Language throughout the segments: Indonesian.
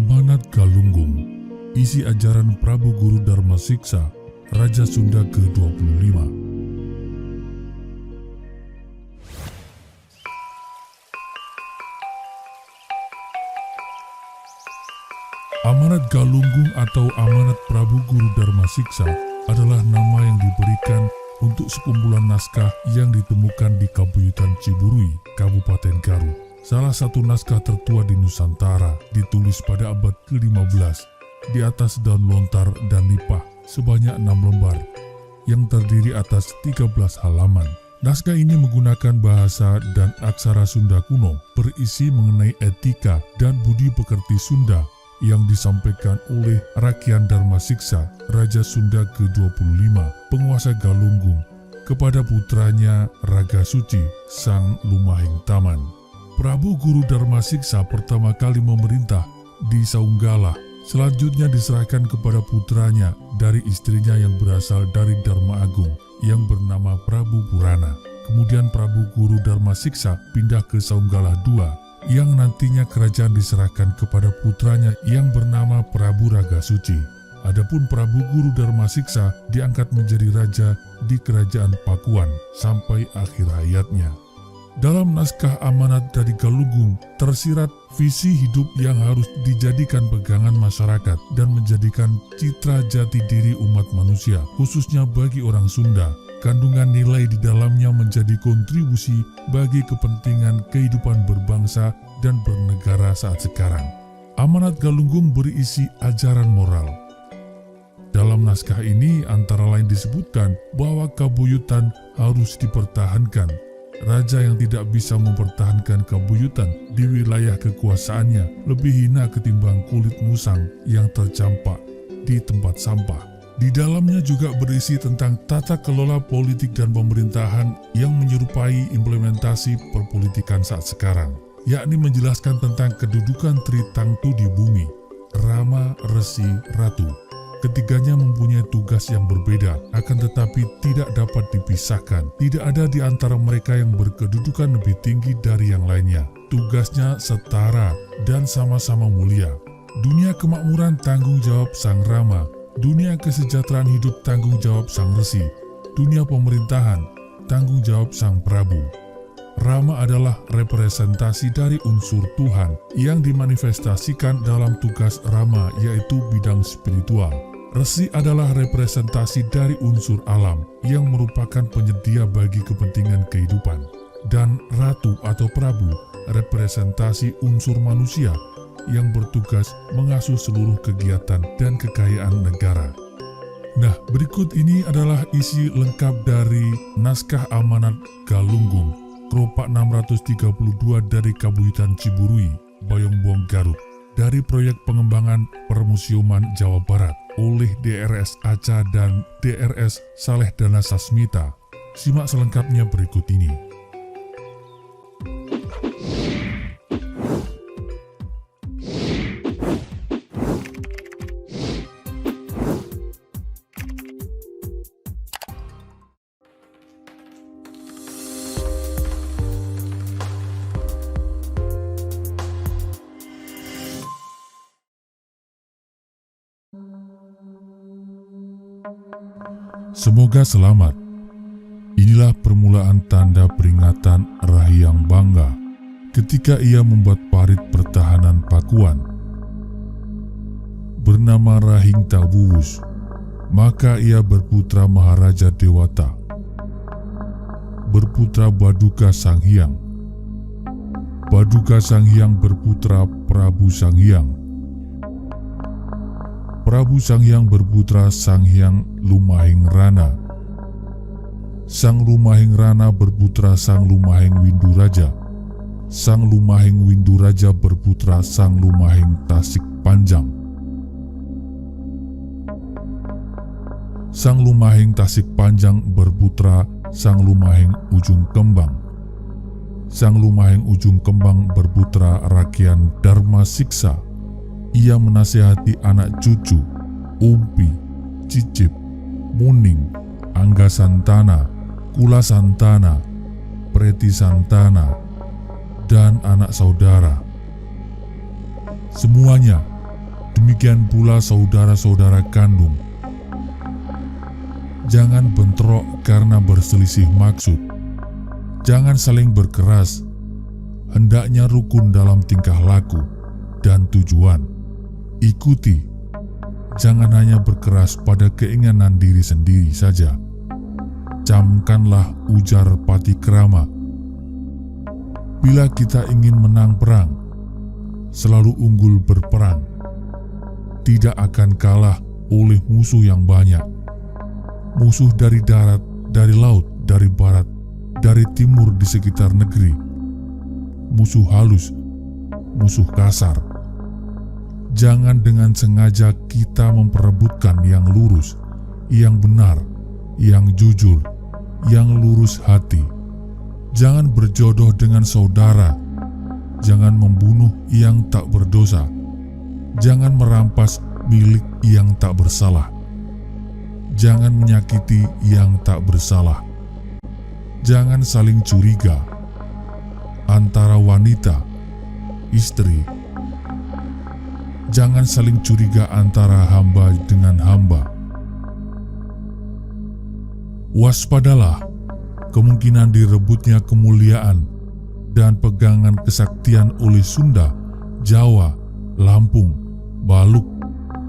Amanat Galunggung, isi ajaran Prabu Guru Dharma Siksa, Raja Sunda ke-25. Amanat Galunggung atau Amanat Prabu Guru Dharma Siksa adalah nama yang diberikan untuk sekumpulan naskah yang ditemukan di Kabuyutan Ciburui, Kabupaten Garut. Salah satu naskah tertua di Nusantara, ditulis pada abad ke-15 di atas daun lontar dan nipah sebanyak 6 lembar yang terdiri atas 13 halaman. Naskah ini menggunakan bahasa dan aksara Sunda kuno, berisi mengenai etika dan budi pekerti Sunda yang disampaikan oleh Rakyat Dharma Siksa, Raja Sunda ke-25, penguasa Galunggung, kepada putranya Raga Suci, Sang Lumahing Taman. Prabu Guru Dharma Siksa pertama kali memerintah di Saunggala, selanjutnya diserahkan kepada putranya dari istrinya yang berasal dari Dharma Agung yang bernama Prabu Purana. Kemudian Prabu Guru Dharma Siksa pindah ke Saunggala II, yang nantinya kerajaan diserahkan kepada putranya yang bernama Prabu Raga Suci. Adapun Prabu Guru Dharma Siksa diangkat menjadi raja di Kerajaan Pakuan sampai akhir hayatnya. Dalam naskah Amanat dari Galunggung tersirat visi hidup yang harus dijadikan pegangan masyarakat dan menjadikan citra jati diri umat manusia, khususnya bagi orang Sunda. Kandungan nilai di dalamnya menjadi kontribusi bagi kepentingan kehidupan berbangsa dan bernegara saat sekarang. Amanat Galunggung berisi ajaran moral. Dalam naskah ini antara lain disebutkan bahwa kabuyutan harus dipertahankan. Raja yang tidak bisa mempertahankan kabuyutan di wilayah kekuasaannya lebih hina ketimbang kulit musang yang tercampak di tempat sampah. Di dalamnya juga berisi tentang tata kelola politik dan pemerintahan yang menyerupai implementasi perpolitikan saat sekarang, yakni menjelaskan tentang kedudukan Tritangtu di bumi, Rama, Resi, Ratu. Ketiganya mempunyai tugas yang berbeda, akan tetapi tidak dapat dipisahkan. Tidak ada di antara mereka yang berkedudukan lebih tinggi dari yang lainnya. Tugasnya setara dan sama-sama mulia. Dunia kemakmuran tanggung jawab Sang Rama, dunia kesejahteraan hidup tanggung jawab Sang Resi, dunia pemerintahan tanggung jawab Sang Prabu. Rama adalah representasi dari unsur Tuhan yang dimanifestasikan dalam tugas Rama, yaitu bidang spiritual. Resi adalah representasi dari unsur alam yang merupakan penyedia bagi kepentingan kehidupan. Dan Ratu atau Prabu representasi unsur manusia yang bertugas mengasuh seluruh kegiatan dan kekayaan negara. Nah, berikut ini adalah isi lengkap dari naskah Amanat Galunggung, Keropak 632 dari Kabuyutan Ciburui, Bayongbong, Garut, dari proyek pengembangan Permusiuman Jawa Barat oleh DRS Aca dan DRS Saleh Dana Sasmita. Simak selengkapnya berikut ini. Semoga selamat. Inilah permulaan tanda peringatan Rahyang bangga ketika ia membuat parit pertahanan Pakuan bernama Rahing Tawuwus. Maka ia berputra Maharaja Dewata, berputra Baduka Sanghyang. Baduka Sanghyang berputra Prabu Sanghyang. Prabu Sanghyang berputra Sanghyang Lumahing Rana. Sang Lumahing Rana berputra Sang Lumahing Winduraja. Sang Lumahing Winduraja berputra Sang Lumahing Tasik Panjang. Sang Lumahing Tasik Panjang berputra Sang Lumahing Ujung Kembang. Sang Lumahing Ujung Kembang berputra Rakyan Dharma Siksa. Ia menasihati anak cucu, Umpi, Cicip, Muning, Angga Santana, Kula Santana, Preti Santana, dan anak saudara. Semuanya Demikian pula saudara-saudara kandung. Jangan bentrok karena berselisih maksud. Jangan saling berkeras. Hendaknya rukun dalam tingkah laku dan tujuan. Ikuti. Jangan hanya berkeras pada keinginan diri sendiri saja. Camkanlah ujar Patikrama. Bila kita ingin menang perang, selalu unggul berperang. Tidak akan kalah oleh musuh yang banyak. Musuh dari darat, dari laut, dari barat, dari timur di sekitar negeri. Musuh halus, musuh kasar. Jangan dengan sengaja kita memperebutkan yang lurus, yang benar, yang jujur, yang lurus hati. Jangan berjodoh dengan saudara. Jangan membunuh yang tak berdosa. Jangan merampas milik yang tak bersalah. Jangan menyakiti yang tak bersalah. Jangan saling curiga antara wanita, istri. Jangan saling curiga antara hamba dengan hamba. Waspadalah kemungkinan direbutnya kemuliaan dan pegangan kesaktian oleh Sunda, Jawa, Lampung, Baluk,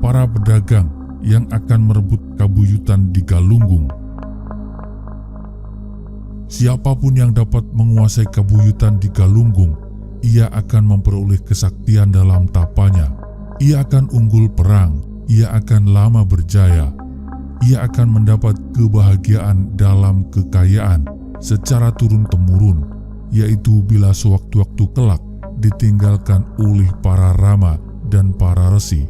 para pedagang yang akan merebut kabuyutan di Galunggung. Siapapun yang dapat menguasai kabuyutan di Galunggung, ia akan memperoleh kesaktian dalam tapanya. Ia akan unggul perang, ia akan lama berjaya. Ia akan mendapat kebahagiaan dalam kekayaan secara turun-temurun, yaitu bila sewaktu-waktu kelak ditinggalkan oleh para rama dan para resi.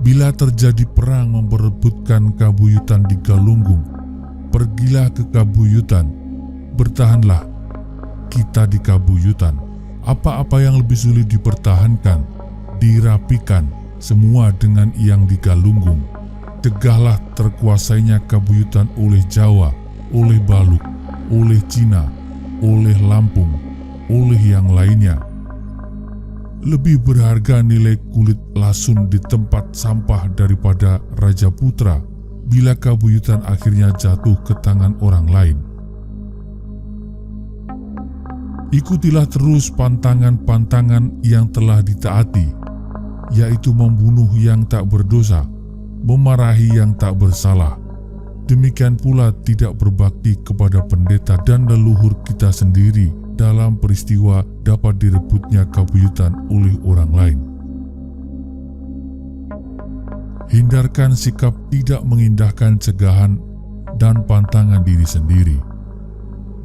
Bila terjadi perang memperebutkan kabuyutan di Galunggung, pergilah ke kabuyutan, bertahanlah kita di kabuyutan. Apa-apa yang lebih sulit dipertahankan, dirapikan, semua dengan yang di Galunggung. Cegahlah terkuasainya kabuyutan oleh Jawa, oleh Baluk, oleh Cina, oleh Lampung, oleh yang lainnya. Lebih berharga nilai kulit lasun di tempat sampah daripada Raja Putra bila kabuyutan akhirnya jatuh ke tangan orang lain. Ikutilah terus pantangan-pantangan yang telah ditaati, yaitu membunuh yang tak berdosa, memarahi yang tak bersalah. Demikian pula tidak berbakti kepada pendeta dan leluhur kita sendiri dalam peristiwa dapat direbutnya kabuyutan oleh orang lain. Hindarkan sikap tidak mengindahkan cegahan dan pantangan diri sendiri.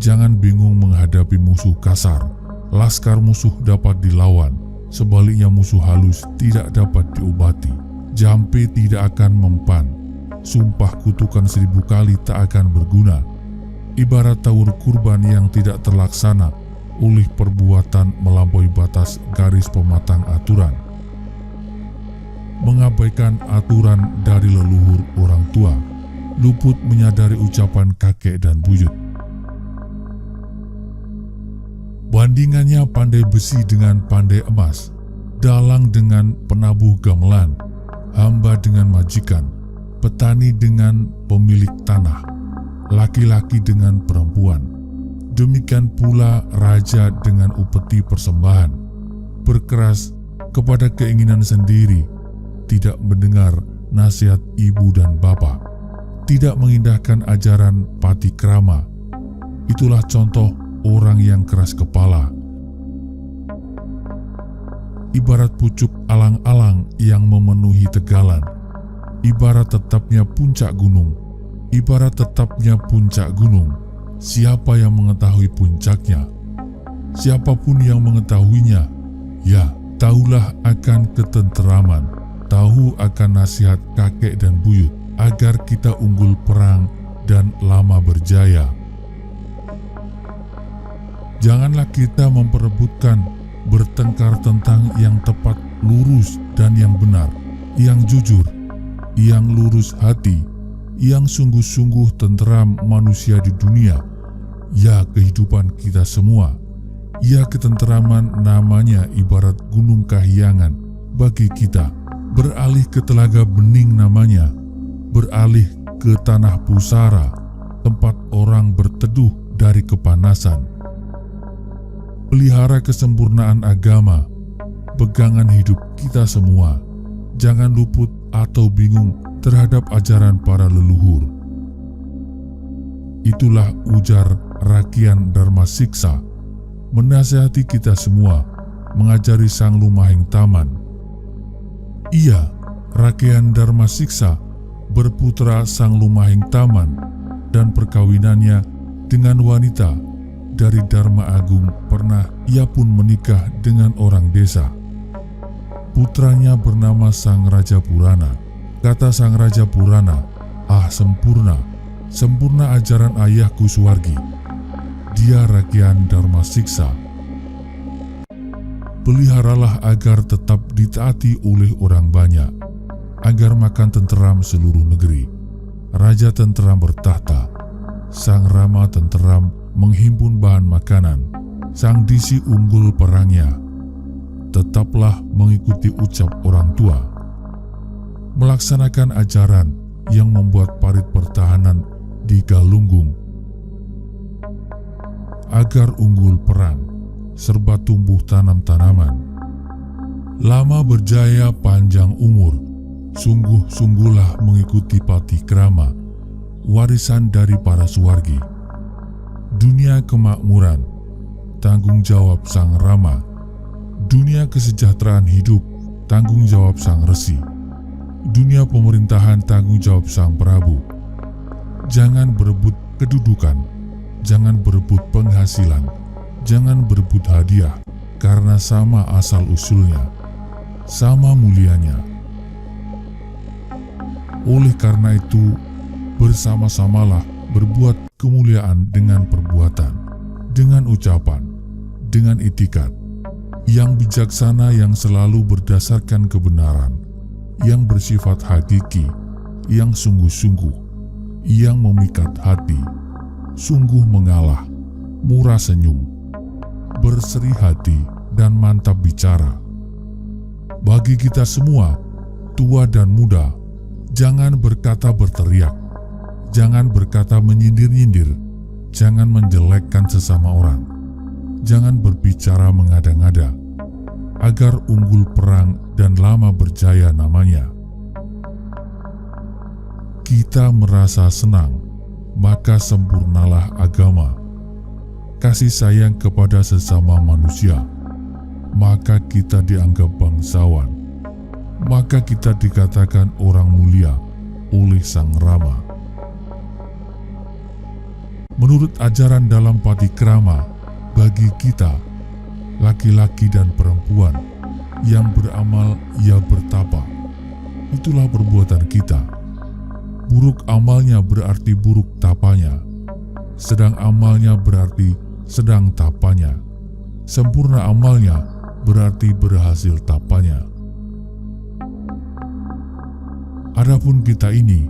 Jangan bingung menghadapi musuh kasar. Laskar musuh dapat dilawan, sebaliknya musuh halus tidak dapat diobati. Jampe tidak akan mempan, sumpah kutukan 1000 kali tak akan berguna. Ibarat tawur kurban yang tidak terlaksana oleh perbuatan melampaui batas garis pematang aturan. Mengabaikan aturan dari leluhur orang tua, luput menyadari ucapan kakek dan buyut. Bandingannya pandai besi dengan pandai emas, dalang dengan penabuh gamelan, hamba dengan majikan, petani dengan pemilik tanah, laki-laki dengan perempuan. Demikian pula raja dengan upeti persembahan, berkeras kepada keinginan sendiri, tidak mendengar nasihat ibu dan bapa, tidak mengindahkan ajaran Patikrama. Itulah contoh orang yang keras kepala. Ibarat pucuk alang-alang yang memenuhi tegalan, ibarat tetapnya puncak gunung, ibarat tetapnya puncak gunung. Siapa yang mengetahui puncaknya? Siapapun yang mengetahuinya, ya, tahulah akan ketenteraman, tahu akan nasihat kakek dan buyut, agar kita unggul perang dan lama berjaya. Janganlah kita memperebutkan, bertengkar tentang yang tepat, lurus, dan yang benar, yang jujur, yang lurus hati, yang sungguh-sungguh tenteram manusia di dunia. Ya, kehidupan kita semua. Ya, ketenteraman namanya ibarat gunung kahyangan bagi kita, beralih ke telaga bening namanya, beralih ke tanah pusara, tempat orang berteduh dari kepanasan. Pelihara kesempurnaan agama, pegangan hidup kita semua. Jangan luput atau bingung terhadap ajaran para leluhur. Itulah ujar Rakian Darmasiksa, menasihati kita semua, mengajari Sang Lumahing Taman. Ia, Rakian Darmasiksa, berputra Sang Lumahing Taman, dan perkawinannya dengan wanita dari Dharma Agung pernah ia pun menikah dengan orang desa. Putranya bernama Sang Raja Purana. Kata Sang Raja Purana, "Ah, sempurna, sempurna ajaran ayahku Suwargi." Dia Rakian Darmasiksa. Peliharalah agar tetap ditaati oleh orang banyak, agar makan tenteram seluruh negeri. Raja tenteram bertahta, Sang Rama tenteram menghimpun bahan makanan, Sang Disi unggul perangnya. Tetaplah mengikuti ucap orang tua, melaksanakan ajaran yang membuat parit pertahanan di Galunggung, agar unggul perang, serba tumbuh tanam-tanaman. Lama berjaya panjang umur, sungguh-sungguhlah mengikuti patikrama, warisan dari para Suwargi. Dunia kemakmuran, tanggung jawab Sang Rama. Dunia kesejahteraan hidup, tanggung jawab Sang Resi. Dunia pemerintahan, tanggung jawab Sang Prabu. Jangan berebut kedudukan, jangan berebut penghasilan, jangan berebut hadiah, karena sama asal-usulnya, sama mulianya. Oleh karena itu, bersama-samalah berbuat kemuliaan dengan perbuatan, dengan ucapan, dengan itikat, yang bijaksana, yang selalu berdasarkan kebenaran, yang bersifat hakiki, yang sungguh-sungguh, yang memikat hati, sungguh mengalah, murah senyum, berseri hati, dan mantap bicara. Bagi kita semua, tua dan muda, jangan berkata berteriak, jangan berkata menyindir-nyindir, jangan menjelekkan sesama orang, jangan berbicara mengada-ngada, agar unggul perang dan lama berjaya namanya. Kita merasa senang, maka sempurnalah agama. Kasih sayang kepada sesama manusia, maka kita dianggap bangsawan, maka kita dikatakan orang mulia oleh Sang Rama. Menurut ajaran dalam patikrama, bagi kita, laki-laki dan perempuan, yang beramal ia bertapa. Itulah perbuatan kita. Buruk amalnya berarti buruk tapanya, sedang amalnya berarti sedang tapanya, sempurna amalnya berarti berhasil tapanya. Adapun kita ini,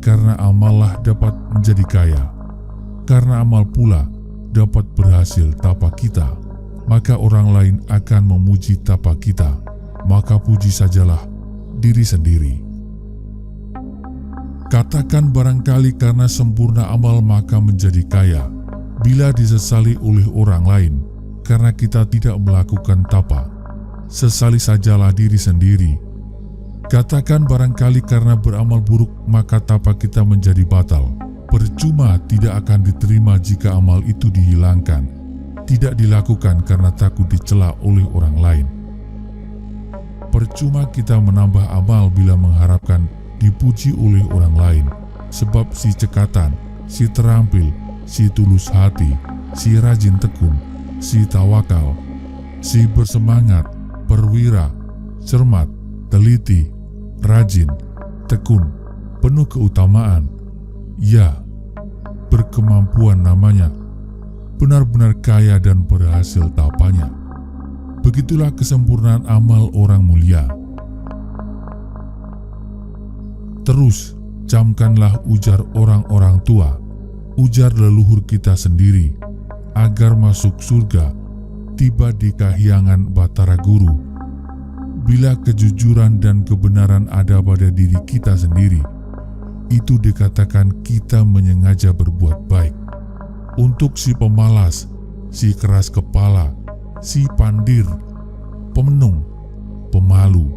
karena amallah dapat menjadi kaya, karena amal pula dapat berhasil tapa kita, maka orang lain akan memuji tapa kita, maka puji sajalah diri sendiri. Katakan barangkali karena sempurna amal maka menjadi kaya, bila disesali oleh orang lain, karena kita tidak melakukan tapa, sesali sajalah diri sendiri. Katakan barangkali karena beramal buruk maka tapa kita menjadi batal, percuma tidak akan diterima jika amal itu dihilangkan, tidak dilakukan karena takut dicela oleh orang lain. Percuma kita menambah amal bila mengharapkan dipuji oleh orang lain, sebab si cekatan, si terampil, si tulus hati, si rajin tekun, si tawakal, si bersemangat, perwira, cermat, teliti, rajin, tekun, penuh keutamaan, ya, berkemampuan namanya, benar-benar kaya dan berhasil tapanya. Begitulah kesempurnaan amal orang mulia. Terus, camkanlah ujar orang-orang tua, ujar leluhur kita sendiri, agar masuk surga, tiba di kahyangan Batara Guru. Bila kejujuran dan kebenaran ada pada diri kita sendiri, itu dikatakan kita menyengaja berbuat baik. Untuk si pemalas, si keras kepala, si pandir, pemenung, pemalu,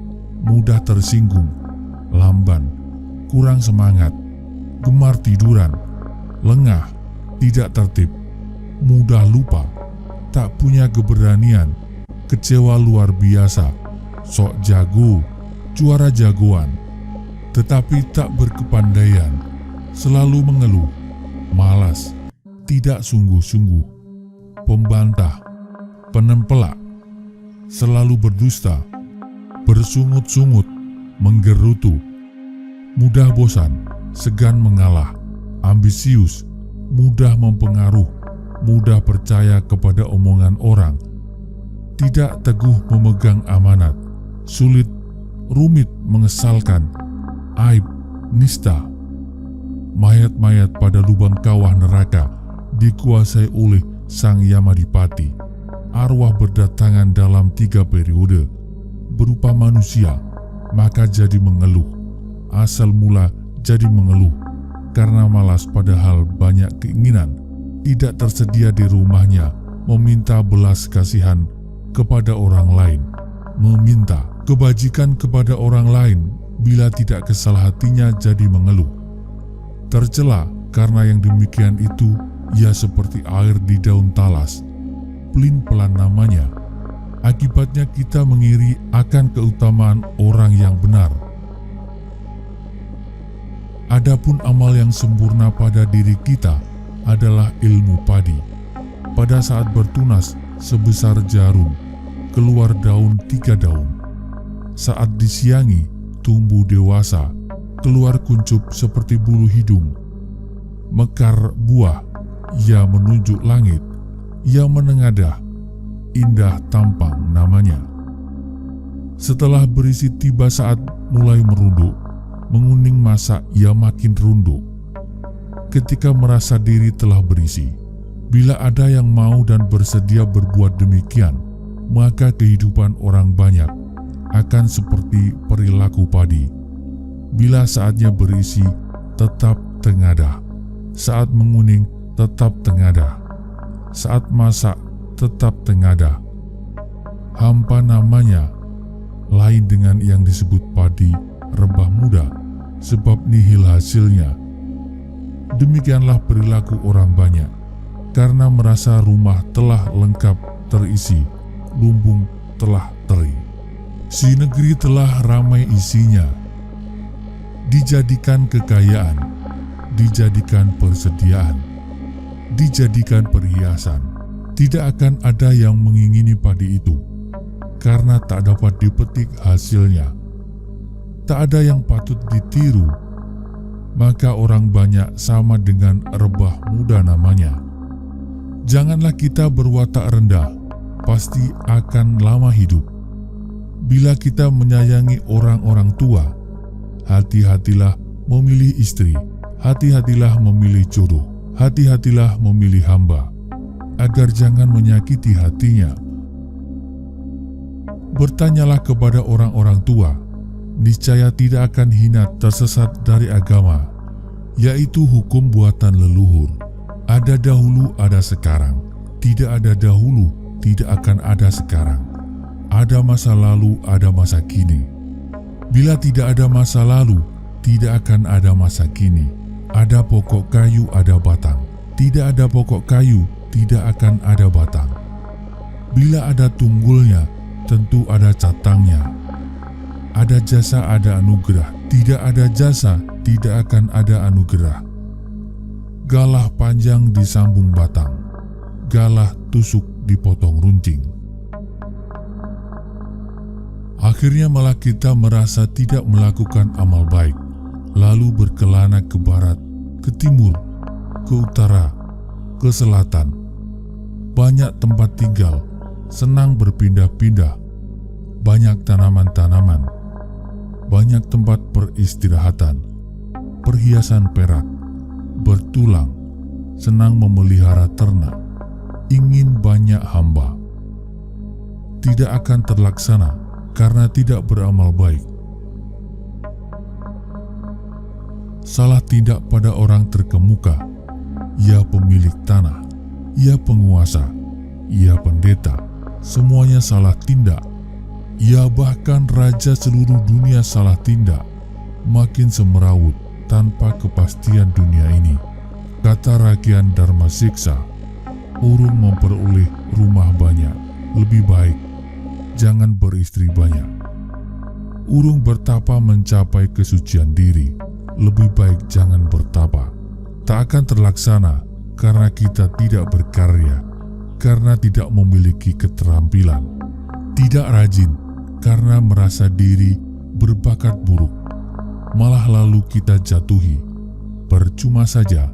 mudah tersinggung, lamban, kurang semangat, gemar tiduran, lengah, tidak tertib, mudah lupa, tak punya keberanian, kecewa luar biasa, sok jago, juara jagoan, tetapi tak berkepandaian, selalu mengeluh, malas, tidak sungguh-sungguh, pembantah, penempelak, selalu berdusta, bersungut-sungut, menggerutu, mudah bosan, segan mengalah, ambisius, mudah mempengaruh, mudah percaya kepada omongan orang, tidak teguh memegang amanat, sulit, rumit, mengesalkan, aib, nista. Mayat-mayat pada lubang kawah neraka dikuasai oleh Sang Yamadipati. Arwah berdatangan dalam 3 periode, berupa manusia, maka jadi mengeluh. Asal mula jadi mengeluh, karena malas padahal banyak keinginan, tidak tersedia di rumahnya, meminta belas kasihan kepada orang lain, meminta kebajikan kepada orang lain, bila tidak kesal hatinya jadi mengeluh. Tercela karena yang demikian itu ia seperti air di daun talas, pelin-pelan namanya. Akibatnya kita mengiri akan keutamaan orang yang benar. Adapun amal yang sempurna pada diri kita adalah ilmu padi. Pada saat bertunas sebesar jarum, keluar daun 3 daun. Saat disiangi, tumbuh dewasa, keluar kuncup seperti bulu hidung. Mekar buah, ia menunjuk langit, ia menengadah, indah tampang namanya. Setelah berisi tiba saat mulai merunduk, menguning masa ia makin runduk. Ketika merasa diri telah berisi, bila ada yang mau dan bersedia berbuat demikian, maka kehidupan orang banyak akan seperti perilaku padi. Bila saatnya berisi, tetap tengadah. Saat menguning, tetap tengadah. Saat masak, tetap tengadah. Hampa namanya, lain dengan yang disebut padi rebah muda, sebab nihil hasilnya. Demikianlah perilaku orang banyak, karena merasa rumah telah lengkap terisi, lumbung telah teri. Si negeri telah ramai isinya, dijadikan kekayaan, dijadikan persediaan, dijadikan perhiasan. Tidak akan ada yang mengingini padi itu, karena tak dapat dipetik hasilnya. Tak ada yang patut ditiru, maka orang banyak sama dengan rebah muda namanya. Janganlah kita berwatak rendah, pasti akan lama hidup. Bila kita menyayangi orang-orang tua, hati-hatilah memilih istri, hati-hatilah memilih jodoh, hati-hatilah memilih hamba, agar jangan menyakiti hatinya. Bertanyalah kepada orang-orang tua, niscaya tidak akan hina tersesat dari agama, yaitu hukum buatan leluhur. Ada dahulu, ada sekarang. Tidak ada dahulu, tidak akan ada sekarang. Ada masa lalu, ada masa kini. Bila tidak ada masa lalu, tidak akan ada masa kini. Ada pokok kayu, ada batang. Tidak ada pokok kayu, tidak akan ada batang. Bila ada tunggulnya, tentu ada catangnya. Ada jasa, ada anugerah. Tidak ada jasa, tidak akan ada anugerah. Galah panjang disambung batang, galah tusuk dipotong runcing. Akhirnya malah kita merasa tidak melakukan amal baik, lalu berkelana ke barat, ke timur, ke utara, ke selatan. Banyak tempat tinggal, senang berpindah-pindah, banyak tanaman-tanaman, banyak tempat peristirahatan, perhiasan perak, bertulang, senang memelihara ternak, ingin banyak hamba. Tidak akan terlaksana karena tidak beramal baik. Salah tindak pada orang terkemuka, ia pemilik tanah, ia penguasa, ia pendeta, semuanya salah tindak. Ia bahkan raja seluruh dunia salah tindak, makin semerawut tanpa kepastian dunia ini. Kata Ragian Dharma Siksa, urung memperoleh rumah banyak, lebih baik jangan beristri banyak. Urung bertapa mencapai kesucian diri, lebih baik jangan bertapa. Tak akan terlaksana karena kita tidak berkarya, karena tidak memiliki keterampilan. Tidak rajin karena merasa diri berbakat buruk, malah lalu kita jatuhi. Percuma saja,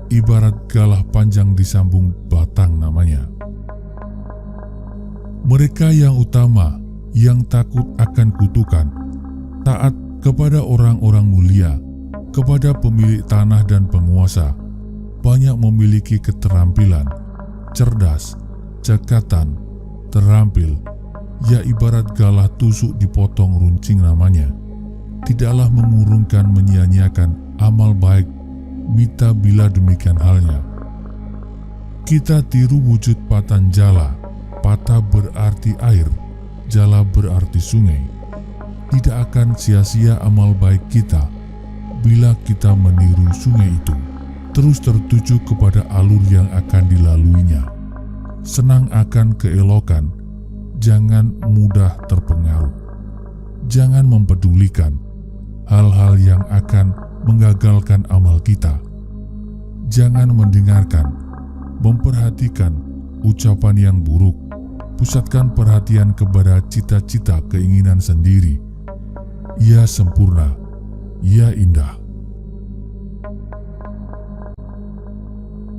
ibarat galah panjang disambung batang namanya. Mereka yang utama, yang takut akan kutukan, taat kepada orang-orang mulia, kepada pemilik tanah dan penguasa, banyak memiliki keterampilan, cerdas, cekatan, terampil, ya ibarat galah tusuk dipotong runcing namanya. Tidaklah mengurungkan menyia-nyiakan amal baik mita bila demikian halnya. Kita tiru wujud Patanjala. Pata berarti air, jala berarti sungai. Tidak akan sia-sia amal baik kita bila kita meniru sungai itu, terus tertuju kepada alur yang akan dilaluinya. Senang akan keelokan, jangan mudah terpengaruh. Jangan mempedulikan hal-hal yang akan menggagalkan amal kita. Jangan mendengarkan, memperhatikan ucapan yang buruk. Pusatkan perhatian kepada cita-cita keinginan sendiri. Ia sempurna, ia indah.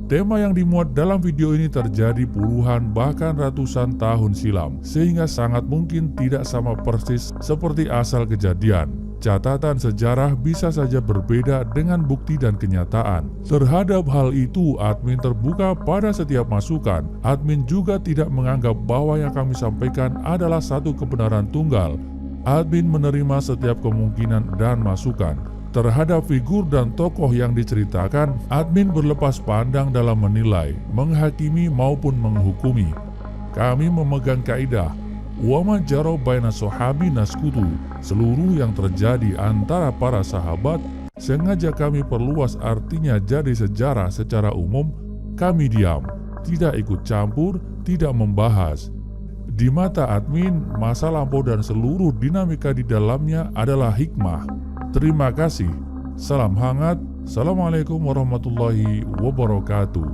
Tema yang dimuat dalam video ini terjadi puluhan bahkan ratusan tahun silam, sehingga sangat mungkin tidak sama persis seperti asal kejadian. Catatan sejarah bisa saja berbeda dengan bukti dan kenyataan. Terhadap hal itu, admin terbuka pada setiap masukan. Admin juga tidak menganggap bahwa yang kami sampaikan adalah satu kebenaran tunggal. Admin menerima setiap kemungkinan dan masukan. Terhadap figur dan tokoh yang diceritakan, admin berlepas pandang dalam menilai, menghakimi maupun menghukumi. Kami memegang kaidah Wama jaro baina sohabi naskutu, seluruh yang terjadi antara para sahabat sengaja kami perluas artinya jadi sejarah secara umum. Kami diam, tidak ikut campur, tidak membahas. Di mata admin, masa lampau dan seluruh dinamika di dalamnya adalah hikmah. Terima kasih. Salam hangat. Assalamualaikum warahmatullahi wabarakatuh.